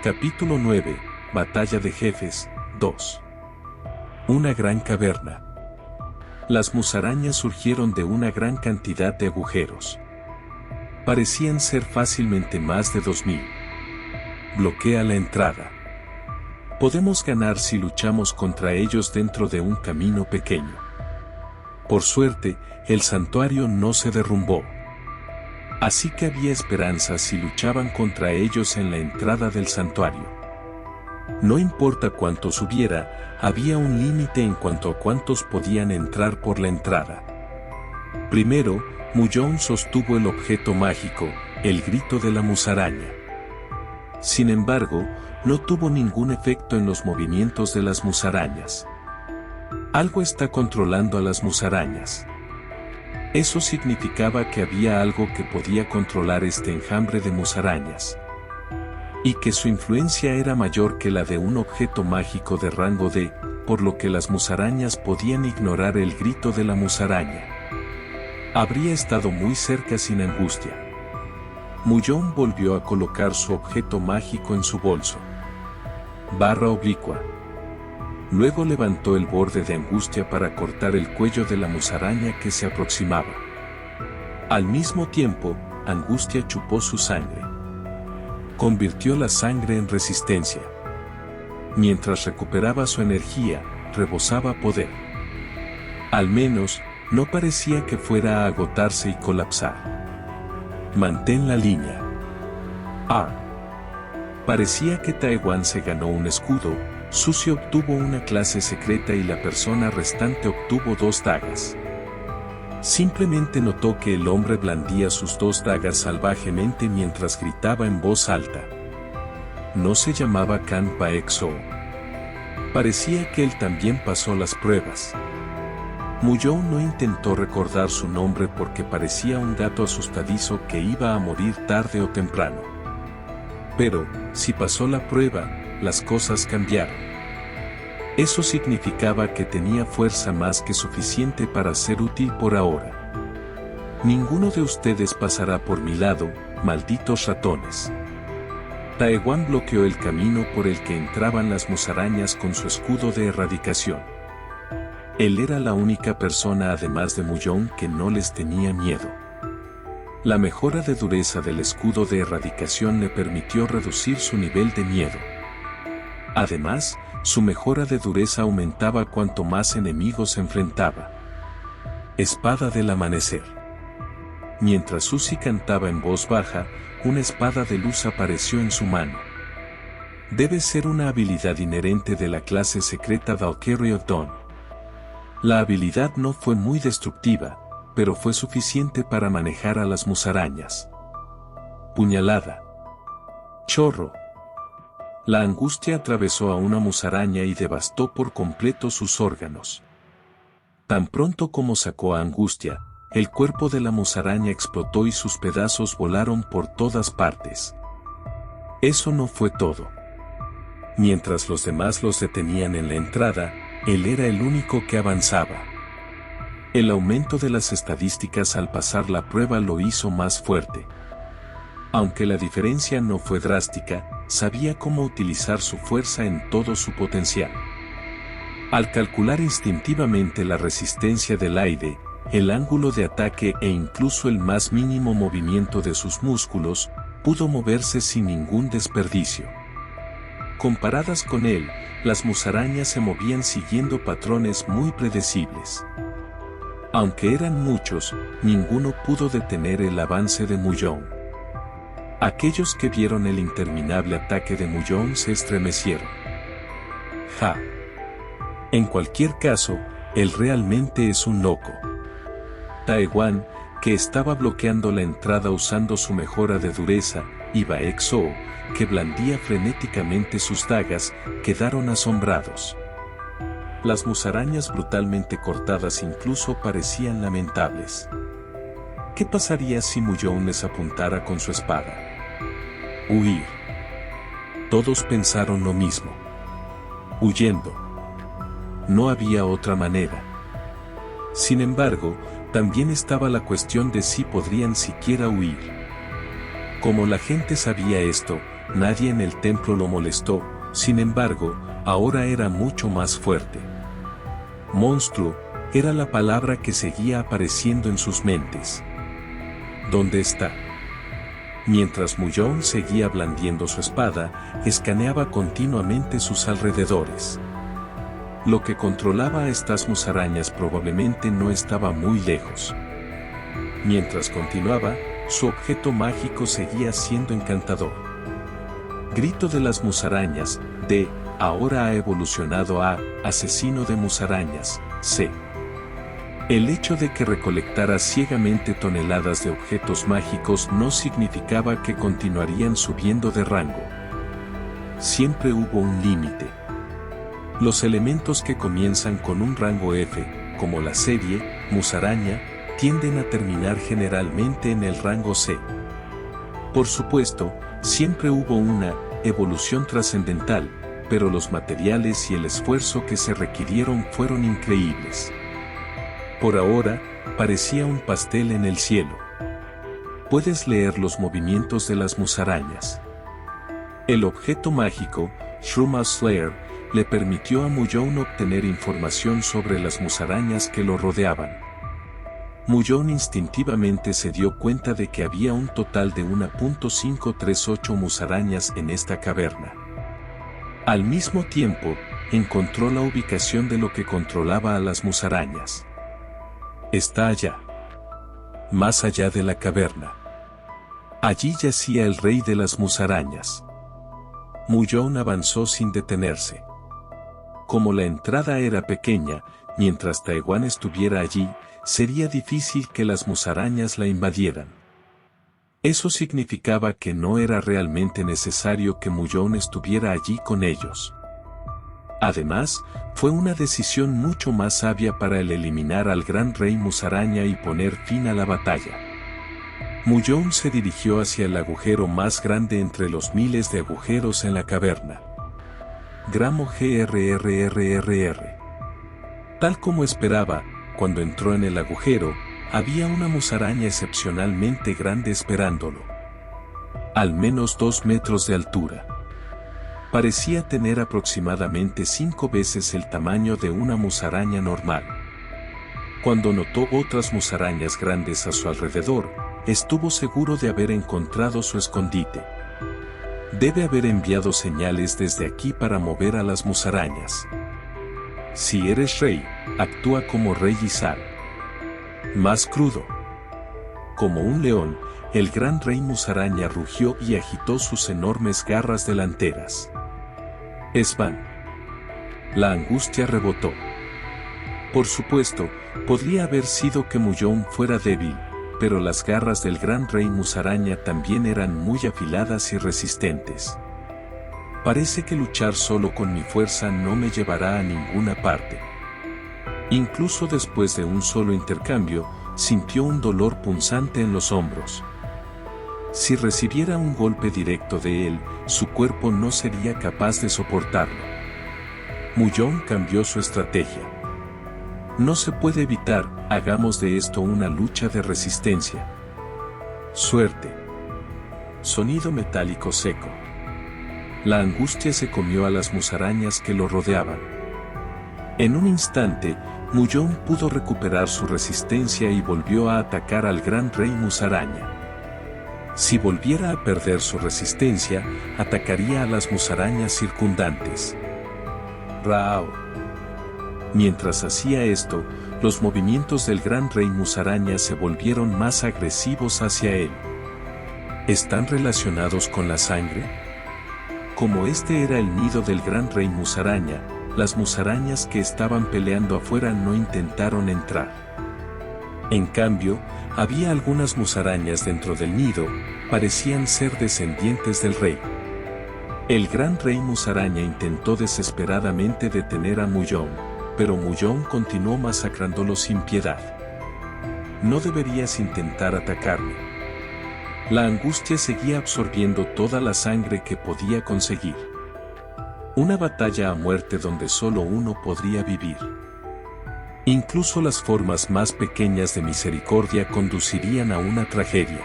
Capítulo 9, Batalla de Jefes, 2. Una gran caverna. Las musarañas surgieron de una gran cantidad de agujeros. Parecían ser fácilmente más de 2000. Bloquea la entrada. Podemos ganar si luchamos contra ellos dentro de un camino pequeño. Por suerte, el santuario no se derrumbó. Así que había esperanza si luchaban contra ellos en la entrada del santuario. No importa cuántos hubiera, había un límite en cuanto a cuántos podían entrar por la entrada. Primero, Muyón sostuvo el objeto mágico, el grito de la musaraña. Sin embargo, no tuvo ningún efecto en los movimientos de las musarañas. Algo está controlando a las musarañas. Eso significaba que había algo que podía controlar este enjambre de musarañas. Y que su influencia era mayor que la de un objeto mágico de rango D, por lo que las musarañas podían ignorar el grito de la musaraña. Habría estado muy cerca sin angustia. Muyón volvió a colocar su objeto mágico en su bolso. Barra oblicua. Luego levantó el borde de angustia para cortar el cuello de la musaraña que se aproximaba. Al mismo tiempo, angustia chupó su sangre. Convirtió la sangre en resistencia. Mientras recuperaba su energía, rebosaba poder. Al menos, no parecía que fuera a agotarse y colapsar. Mantén la línea. Parecía que Taiwán se ganó un escudo. Sucio obtuvo una clase secreta y la persona restante obtuvo 2 dagas. Simplemente notó que el hombre blandía sus 2 dagas salvajemente mientras gritaba en voz alta. No se llamaba Kan Paexo. Parecía que él también pasó las pruebas. Muyón no intentó recordar su nombre porque parecía un gato asustadizo que iba a morir tarde o temprano. Pero, si pasó la prueba, las cosas cambiaron. Eso significaba que tenía fuerza más que suficiente para ser útil por ahora. Ninguno de ustedes pasará por mi lado, malditos ratones. Taiwán bloqueó el camino por el que entraban las musarañas con su escudo de erradicación. Él era la única persona además de Muyón que no les tenía miedo. La mejora de dureza del escudo de erradicación le permitió reducir su nivel de miedo. Además, su mejora de dureza aumentaba cuanto más enemigos se enfrentaba. Espada del amanecer. Mientras Suzy cantaba en voz baja, una espada de luz apareció en su mano. Debe ser una habilidad inherente de la clase secreta Valkyrie of Dawn. La habilidad no fue muy destructiva, pero fue suficiente para manejar a las musarañas. Puñalada. Chorro. La angustia atravesó a una musaraña y devastó por completo sus órganos. Tan pronto como sacó a Angustia, el cuerpo de la musaraña explotó y sus pedazos volaron por todas partes. Eso no fue todo. Mientras los demás los detenían en la entrada, él era el único que avanzaba. El aumento de las estadísticas al pasar la prueba lo hizo más fuerte. Aunque la diferencia no fue drástica, sabía cómo utilizar su fuerza en todo su potencial. Al calcular instintivamente la resistencia del aire, el ángulo de ataque e incluso el más mínimo movimiento de sus músculos, pudo moverse sin ningún desperdicio. Comparadas con él, las musarañas se movían siguiendo patrones muy predecibles. Aunque eran muchos, ninguno pudo detener el avance de Muyón. Aquellos que vieron el interminable ataque de Muyón se estremecieron. En cualquier caso, él realmente es un loco. Taiwán, que estaba bloqueando la entrada usando su mejora de dureza, y Baexo, que blandía frenéticamente sus dagas, quedaron asombrados. Las musarañas brutalmente cortadas incluso parecían lamentables. ¿Qué pasaría si Muyón les apuntara con su espada? Huir. Todos pensaron lo mismo. Huyendo. No había otra manera. Sin embargo, también estaba la cuestión de si podrían siquiera huir. Como la gente sabía esto, nadie en el templo lo molestó, sin embargo, ahora era mucho más fuerte. Monstruo, era la palabra que seguía apareciendo en sus mentes. ¿Dónde está? Mientras Muyong seguía blandiendo su espada, escaneaba continuamente sus alrededores. Lo que controlaba a estas musarañas probablemente no estaba muy lejos. Mientras continuaba, su objeto mágico seguía siendo encantador. Grito de las musarañas, D, ahora ha evolucionado a asesino de musarañas, C. El hecho de que recolectara ciegamente toneladas de objetos mágicos no significaba que continuarían subiendo de rango. Siempre hubo un límite. Los elementos que comienzan con un rango F, como la serie, musaraña, tienden a terminar generalmente en el rango C. Por supuesto, siempre hubo una evolución trascendental, pero los materiales y el esfuerzo que se requirieron fueron increíbles. Por ahora, parecía un pastel en el cielo. Puedes leer los movimientos de las musarañas. El objeto mágico, Shruma Slayer, le permitió a Muyong obtener información sobre las musarañas que lo rodeaban. Muyong instintivamente se dio cuenta de que había un total de 1.538 musarañas en esta caverna. Al mismo tiempo, encontró la ubicación de lo que controlaba a las musarañas. Está allá. Más allá de la caverna. Allí yacía el rey de las musarañas. Muyong avanzó sin detenerse. Como la entrada era pequeña, mientras Taeguan estuviera allí, sería difícil que las musarañas la invadieran. Eso significaba que no era realmente necesario que Muyong estuviera allí con ellos. Además, fue una decisión mucho más sabia para el eliminar al gran rey musaraña y poner fin a la batalla. Muyong se dirigió hacia el agujero más grande entre los miles de agujeros en la caverna. Gramo GRRRRR. Tal como esperaba, cuando entró en el agujero, había una musaraña excepcionalmente grande esperándolo. Al menos 2 metros de altura. Parecía tener aproximadamente 5 veces el tamaño de una musaraña normal. Cuando notó otras musarañas grandes a su alrededor, estuvo seguro de haber encontrado su escondite. Debe haber enviado señales desde aquí para mover a las musarañas. Si eres rey, actúa como rey Izar. Más crudo. Como un león, el gran rey musaraña rugió y agitó sus enormes garras delanteras. Esban. La angustia rebotó. Por supuesto, podría haber sido que Muyong fuera débil, pero las garras del gran rey musaraña también eran muy afiladas y resistentes. Parece que luchar solo con mi fuerza no me llevará a ninguna parte. Incluso después de un solo intercambio, sintió un dolor punzante en los hombros. Si recibiera un golpe directo de él, su cuerpo no sería capaz de soportarlo. Muyong cambió su estrategia. No se puede evitar, hagamos de esto una lucha de resistencia. Suerte. Sonido metálico seco. La angustia se comió a las musarañas que lo rodeaban. En un instante, Muyong pudo recuperar su resistencia y volvió a atacar al gran rey musaraña. Si volviera a perder su resistencia, atacaría a las musarañas circundantes. Rao. Mientras hacía esto, los movimientos del gran rey musaraña se volvieron más agresivos hacia él. ¿Están relacionados con la sangre? Como este era el nido del gran rey musaraña, las musarañas que estaban peleando afuera no intentaron entrar. En cambio, había algunas musarañas dentro del nido, parecían ser descendientes del rey. El gran rey musaraña intentó desesperadamente detener a Muyong, pero Muyong continuó masacrándolo sin piedad. No deberías intentar atacarme. La angustia seguía absorbiendo toda la sangre que podía conseguir. Una batalla a muerte donde solo uno podría vivir. Incluso las formas más pequeñas de misericordia conducirían a una tragedia.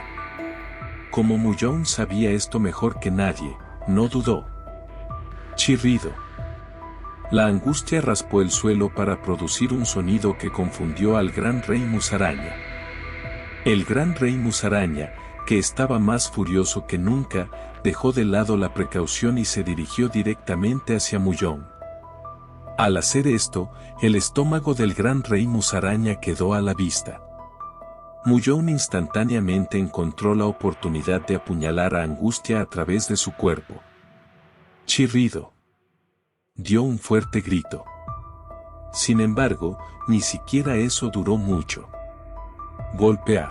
Como Muyong sabía esto mejor que nadie, no dudó. Chirrido. La angustia raspó el suelo para producir un sonido que confundió al gran rey musaraña. El gran rey musaraña, que estaba más furioso que nunca, dejó de lado la precaución y se dirigió directamente hacia Mullón. Al hacer esto, el estómago del gran rey musaraña quedó a la vista. Mullón instantáneamente encontró la oportunidad de apuñalar a Angustia a través de su cuerpo. Chirrido. Dio un fuerte grito. Sin embargo, ni siquiera eso duró mucho. Golpear.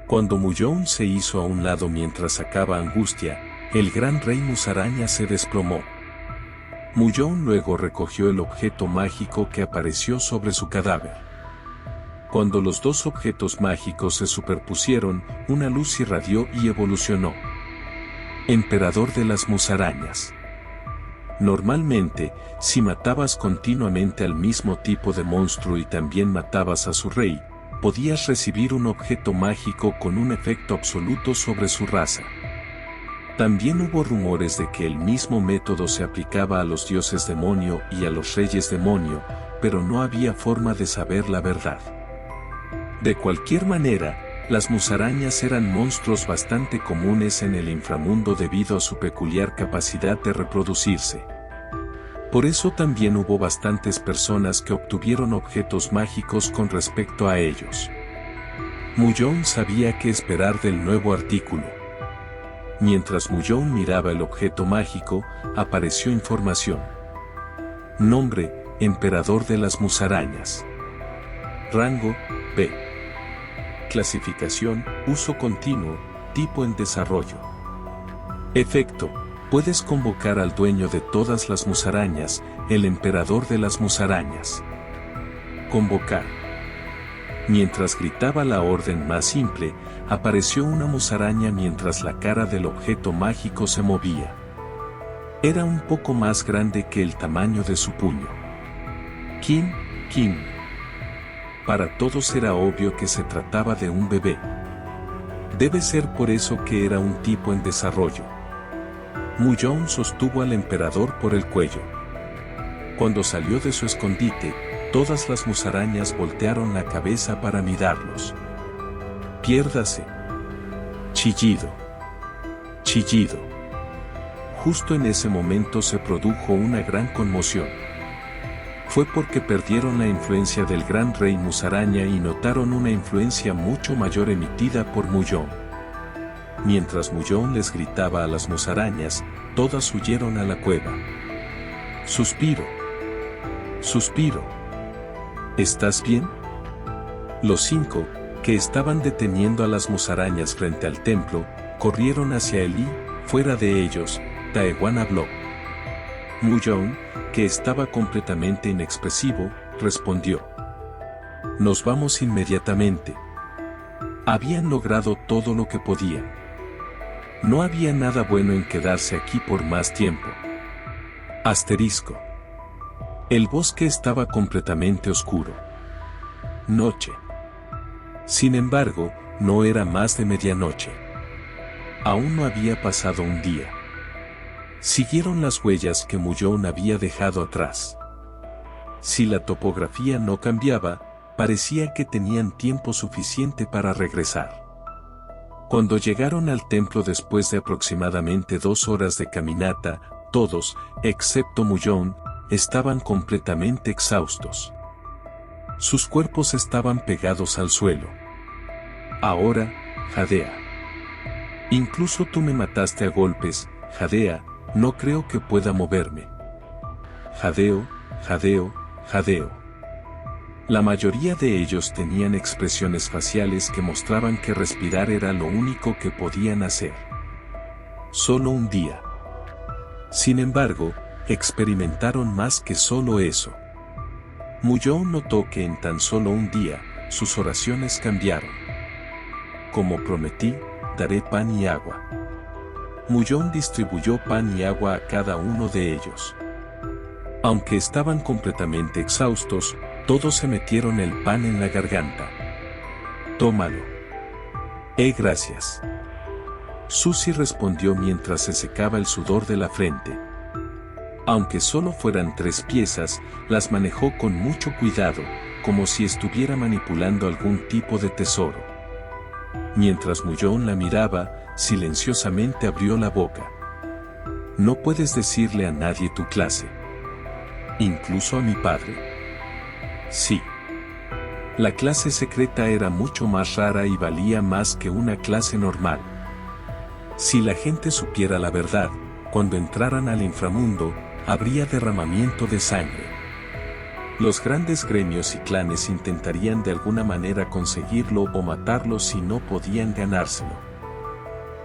Cuando Mullón se hizo a un lado mientras sacaba Angustia, el gran rey musaraña se desplomó. Mullón luego recogió el objeto mágico que apareció sobre su cadáver. Cuando los dos objetos mágicos se superpusieron, una luz irradió y evolucionó. Emperador de las musarañas. Normalmente, si matabas continuamente al mismo tipo de monstruo y también matabas a su rey, podías recibir un objeto mágico con un efecto absoluto sobre su raza. También hubo rumores de que el mismo método se aplicaba a los dioses demonio y a los reyes demonio, pero no había forma de saber la verdad. De cualquier manera, las musarañas eran monstruos bastante comunes en el inframundo debido a su peculiar capacidad de reproducirse. Por eso también hubo bastantes personas que obtuvieron objetos mágicos con respecto a ellos. Mullón sabía qué esperar del nuevo artículo. Mientras Mullón miraba el objeto mágico, apareció información. Nombre: Emperador de las musarañas. Rango: B. Clasificación: uso continuo, tipo en desarrollo. Efecto: puedes convocar al dueño de todas las musarañas, el emperador de las musarañas. Convocar. Mientras gritaba la orden más simple, apareció una musaraña mientras la cara del objeto mágico se movía. Era un poco más grande que el tamaño de su puño. Kim. Para todos era obvio que se trataba de un bebé. Debe ser por eso que era un tipo en desarrollo. Mullón sostuvo al emperador por el cuello. Cuando salió de su escondite, todas las musarañas voltearon la cabeza para mirarlos. Piérdase. Chillido. Chillido. Justo en ese momento se produjo una gran conmoción. Fue porque perdieron la influencia del gran rey musaraña y notaron una influencia mucho mayor emitida por Mullón. Mientras Mullón les gritaba a las musarañas, todas huyeron a la cueva. Suspiro. Suspiro. ¿Estás bien? Los 5, que estaban deteniendo a las musarañas frente al templo, corrieron hacia él y, fuera de ellos, Taewan habló. Mullón, que estaba completamente inexpresivo, respondió. Nos vamos inmediatamente. Habían logrado todo lo que podían. No había nada bueno en quedarse aquí por más tiempo. Asterisco. El bosque estaba completamente oscuro. Noche. Sin embargo, no era más de medianoche. Aún no había pasado un día. Siguieron las huellas que Mullón había dejado atrás. Si la topografía no cambiaba, parecía que tenían tiempo suficiente para regresar. Cuando llegaron al templo después de aproximadamente 2 horas de caminata, todos, excepto Mullón, estaban completamente exhaustos. Sus cuerpos estaban pegados al suelo. Ahora, Jadea. Incluso tú me mataste a golpes, Jadea, no creo que pueda moverme. Jadeo, jadeo, jadeo. La mayoría de ellos tenían expresiones faciales que mostraban que respirar era lo único que podían hacer. Solo un día. Sin embargo, experimentaron más que solo eso. Mullón notó que en tan solo un día, sus oraciones cambiaron. Como prometí, daré pan y agua. Mullón distribuyó pan y agua a cada uno de ellos. Aunque estaban completamente exhaustos, todos se metieron el pan en la garganta. Tómalo. Gracias. Susie respondió mientras se secaba el sudor de la frente. Aunque solo fueran 3 piezas, las manejó con mucho cuidado, como si estuviera manipulando algún tipo de tesoro. Mientras Mullón la miraba, silenciosamente abrió la boca. No puedes decirle a nadie tu clase. ¿Incluso a mi padre? Sí. La clase secreta era mucho más rara y valía más que una clase normal. Si la gente supiera la verdad, cuando entraran al inframundo, habría derramamiento de sangre. Los grandes gremios y clanes intentarían de alguna manera conseguirlo o matarlo si no podían ganárselo.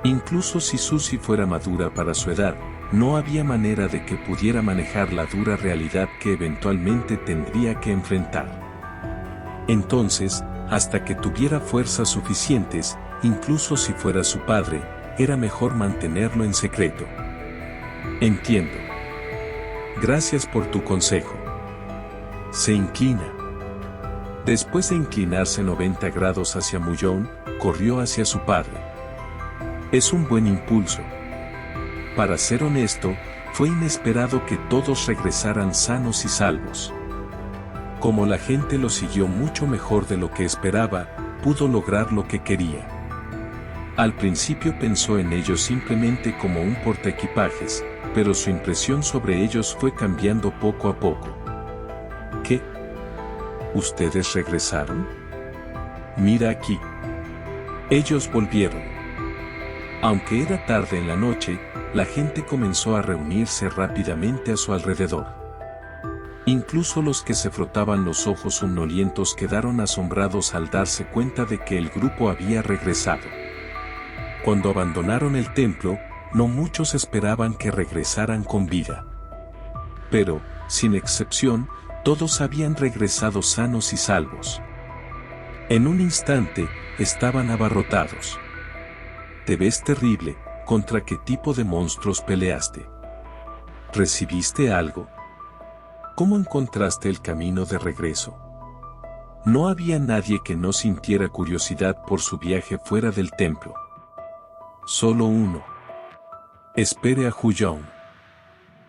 Incluso si Susie fuera madura para su edad, no había manera de que pudiera manejar la dura realidad que eventualmente tendría que enfrentar. Entonces, hasta que tuviera fuerzas suficientes, incluso si fuera su padre, era mejor mantenerlo en secreto. Entiendo. Gracias por tu consejo. Se inclina. Después de inclinarse 90 grados hacia Mullón, corrió hacia su padre. Es un buen impulso. Para ser honesto, fue inesperado que todos regresaran sanos y salvos. Como la gente lo siguió mucho mejor de lo que esperaba, pudo lograr lo que quería. Al principio pensó en ellos simplemente como un portaequipajes, pero su impresión sobre ellos fue cambiando poco a poco. ¿Qué? ¿Ustedes regresaron? Mira aquí. Ellos volvieron. Aunque era tarde en la noche, la gente comenzó a reunirse rápidamente a su alrededor. Incluso los que se frotaban los ojos somnolientos quedaron asombrados al darse cuenta de que el grupo había regresado. Cuando abandonaron el templo, no muchos esperaban que regresaran con vida. Pero, sin excepción, todos habían regresado sanos y salvos. En un instante, estaban abarrotados. Te ves terrible, ¿contra qué tipo de monstruos peleaste? ¿Recibiste algo? ¿Cómo encontraste el camino de regreso? No había nadie que no sintiera curiosidad por su viaje fuera del templo. Solo uno. Espere a Huyong.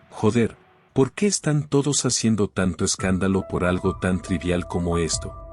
Joder, ¿por qué están todos haciendo tanto escándalo por algo tan trivial como esto?